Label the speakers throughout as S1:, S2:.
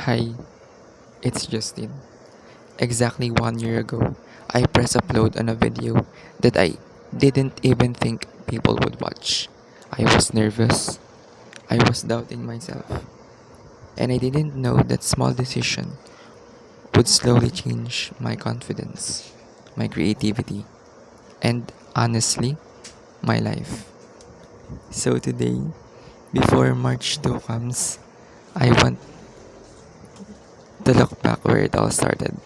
S1: Hi, it's Justin. Exactly 1 year ago, I pressed upload on a video that I didn't even think people would watch. I was nervous, I was doubting myself, and I didn't know that small decision would slowly change my confidence, my creativity, and honestly, my life. So today, before March 2 comes, I want to look back where it all started.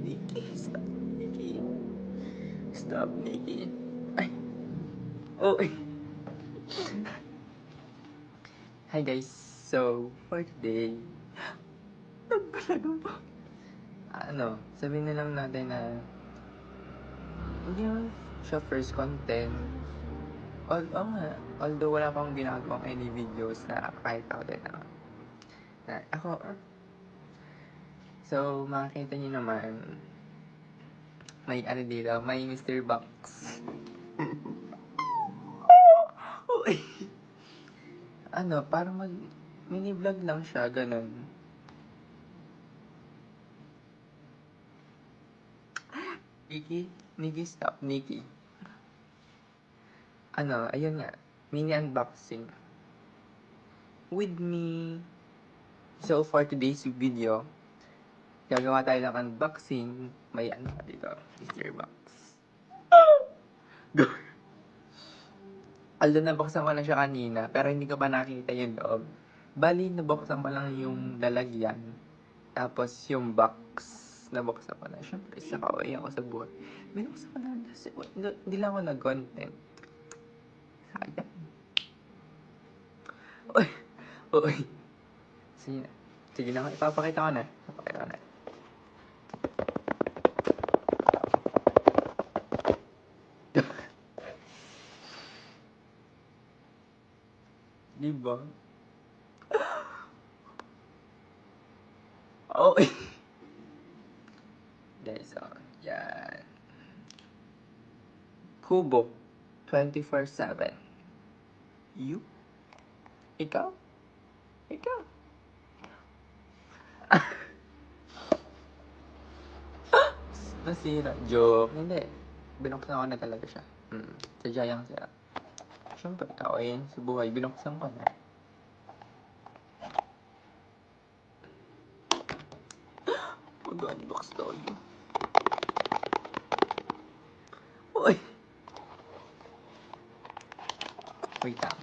S2: Nikki, stop, Nikki. Stop, Nikki. Ay, oh, hi guys. So, for today, nagpalaga po. Sabihin na lang natin na hindi naman siya first content. Although wala pang ginagawang any videos na kahit ako din ako. So, makikita niyo naman, may ano dito, may Mr. Box. Uy. Parang mini vlog lang siya, ganun. Nikki, stop, Nikki. Ayun nga, mini unboxing with me. So, for today's video, gagawa tayo ng unboxing. May ano ka dito, Mr. Box. Go! Although nabuksan ko na siya kanina, pero hindi ko pa nakita yung loob. Bali, nabuksan ko lang yung lalagyan. Tapos yung box, nabuksan ko na. Siyempre, isa kaway ako sa buhay. Binuksan ko na. Hindi lang ako nag-content. Sayang. Uy! Uy! Sige na. Sige na. Ipapakita ko na. Diba? Oh! Guys, yan. Kubo. 24/7. You? Ikaw? Ikaw? Nasira. Joke. Hindi. Binuksan ko na talaga siya. Sadya yung sira. Siyempre, tao yan sa buhay. Binuksan ko na. Mag-unbox tayo. Uy! Wait lang.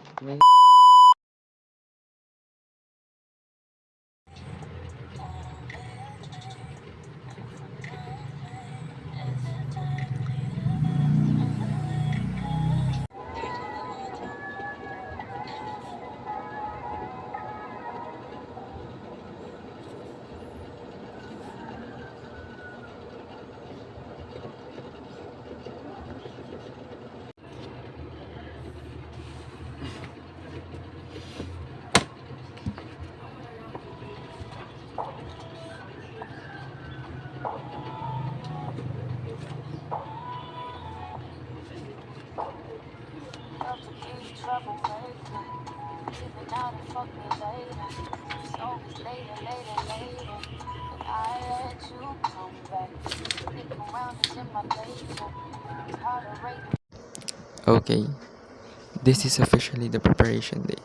S1: Okay, this is officially the preparation day.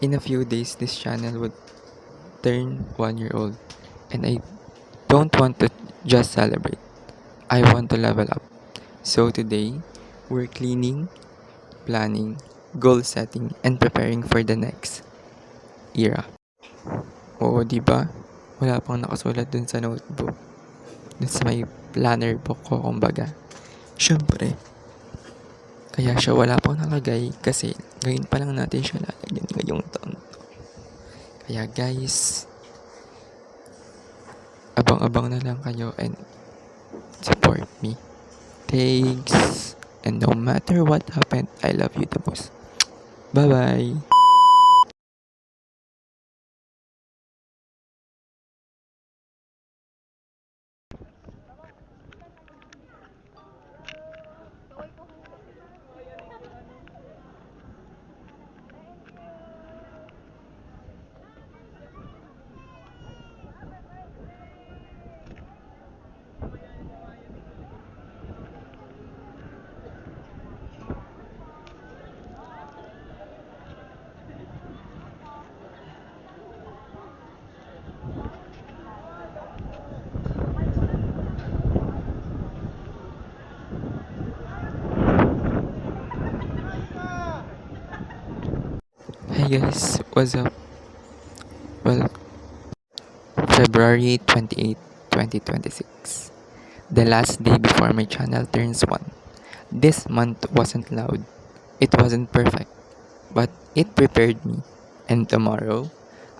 S1: In a few days, this channel would turn 1 year old, and I don't want to just celebrate. I want to level up. So today, we're cleaning, planning, goal setting, and preparing for the next era. Oo, di ba? Wala pang nakasulat dun sa notebook. Dun sa may planner book ko, kumbaga. Siyempre, Kaya siya wala pang nakalagay kasi ngayon pa lang natin siya lalagyan ngayong taon. Kaya guys, abang-abang na lang kayo and support me. Thanks. And no matter what happened, I love you the most. Bye-bye. Hi guys, what's up? Well, February 28, 2026. The last day before my channel turns 1. This month wasn't loud. It wasn't perfect. But it prepared me. And tomorrow,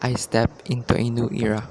S1: I step into a new era.